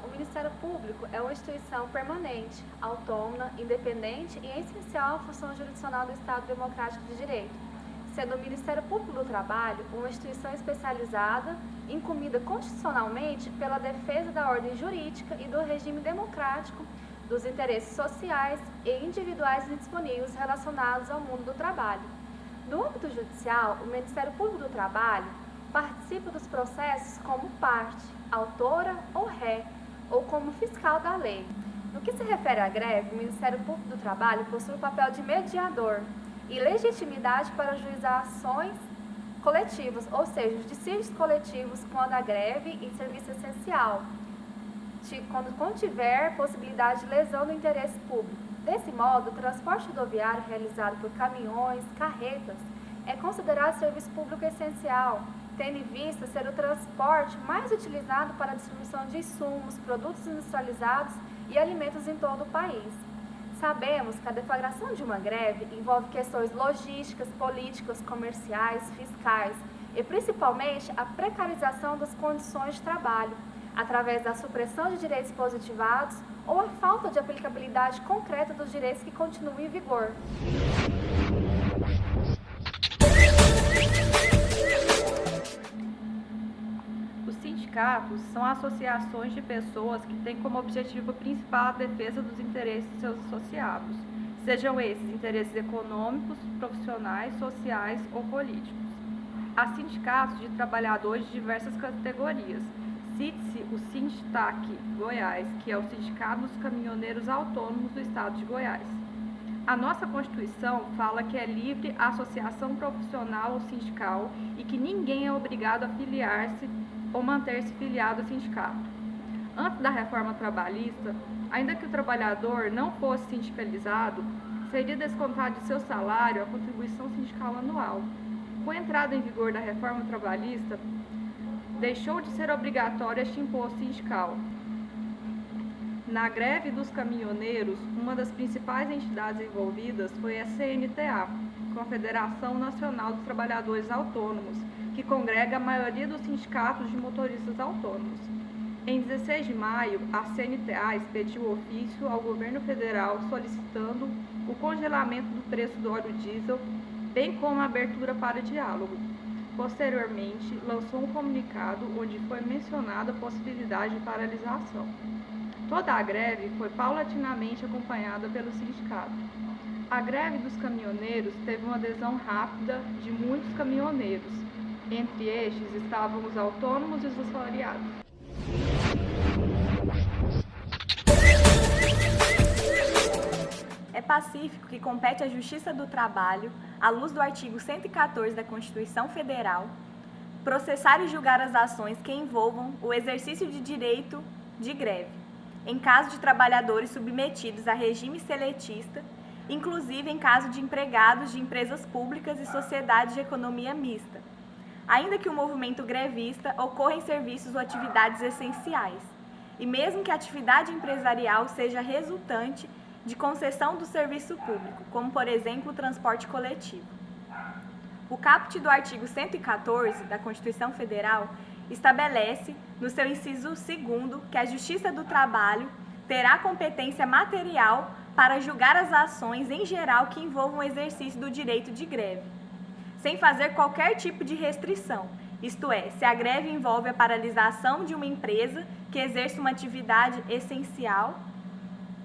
O Ministério Público é uma instituição permanente, autônoma, independente e essencial à função jurisdicional do Estado Democrático de Direito, sendo o Ministério Público do Trabalho uma instituição especializada, incumbida constitucionalmente pela defesa da ordem jurídica e do regime democrático dos interesses sociais e individuais indisponíveis relacionados ao mundo do trabalho. No âmbito judicial, o Ministério Público do Trabalho participa dos processos como parte, autora ou ré, ou como fiscal da lei. No que se refere à greve, o Ministério Público do Trabalho possui o papel de mediador e legitimidade para ajuizar ações coletivas, ou seja, os dissídios coletivos quando a greve em serviço essencial, quando contiver possibilidade de lesão do interesse público. Desse modo, o transporte rodoviário realizado por caminhões, carretas, é considerado serviço público essencial, tendo em vista ser o transporte mais utilizado para a distribuição de insumos, produtos industrializados e alimentos em todo o país. Sabemos que a deflagração de uma greve envolve questões logísticas, políticas, comerciais, fiscais e principalmente a precarização das condições de trabalho, através da supressão de direitos positivados ou a falta de aplicabilidade concreta dos direitos que continuam em vigor. Os sindicatos são associações de pessoas que têm como objetivo principal a defesa dos interesses de seus associados, sejam esses interesses econômicos, profissionais, sociais ou políticos. Há sindicatos de trabalhadores de diversas categorias. Cite-se o Sinditac Goiás, que é o Sindicato dos Caminhoneiros Autônomos do Estado de Goiás. A nossa Constituição fala que é livre a associação profissional ou sindical e que ninguém é obrigado a filiar-se ou manter-se filiado ao sindicato. Antes da reforma trabalhista, ainda que o trabalhador não fosse sindicalizado, seria descontado de seu salário a contribuição sindical anual. Com a entrada em vigor da reforma trabalhista, deixou de ser obrigatório este imposto sindical. Na greve dos caminhoneiros, uma das principais entidades envolvidas foi a CNTA, Confederação Nacional dos Trabalhadores Autônomos, que congrega a maioria dos sindicatos de motoristas autônomos. Em 16 de maio, a CNTA expediu ofício ao governo federal solicitando o congelamento do preço do óleo diesel, bem como a abertura para diálogo. Posteriormente, lançou um comunicado onde foi mencionada a possibilidade de paralisação. Toda a greve foi paulatinamente acompanhada pelo sindicato. A greve dos caminhoneiros teve uma adesão rápida de muitos caminhoneiros. Entre estes estavam os autônomos e os assalariados. É pacífico que compete à Justiça do Trabalho, à luz do artigo 114 da Constituição Federal, processar e julgar as ações que envolvam o exercício de direito de greve, em caso de trabalhadores submetidos a regime seletista, inclusive em caso de empregados de empresas públicas e sociedades de economia mista, ainda que o movimento grevista ocorra em serviços ou atividades essenciais, e mesmo que a atividade empresarial seja resultante de concessão do serviço público, como, por exemplo, o transporte coletivo. O caput do artigo 114 da Constituição Federal estabelece, no seu inciso 2º, que a Justiça do Trabalho terá competência material para julgar as ações em geral que envolvam o exercício do direito de greve, sem fazer qualquer tipo de restrição, isto é, se a greve envolve a paralisação de uma empresa que exerce uma atividade essencial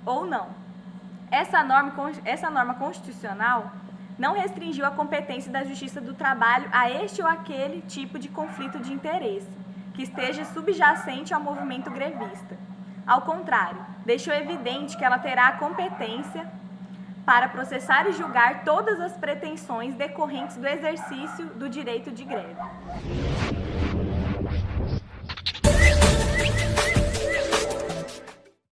ou não. Essa norma constitucional não restringiu a competência da Justiça do Trabalho a este ou aquele tipo de conflito de interesse, que esteja subjacente ao movimento grevista. Ao contrário, deixou evidente que ela terá a competência para processar e julgar todas as pretensões decorrentes do exercício do direito de greve.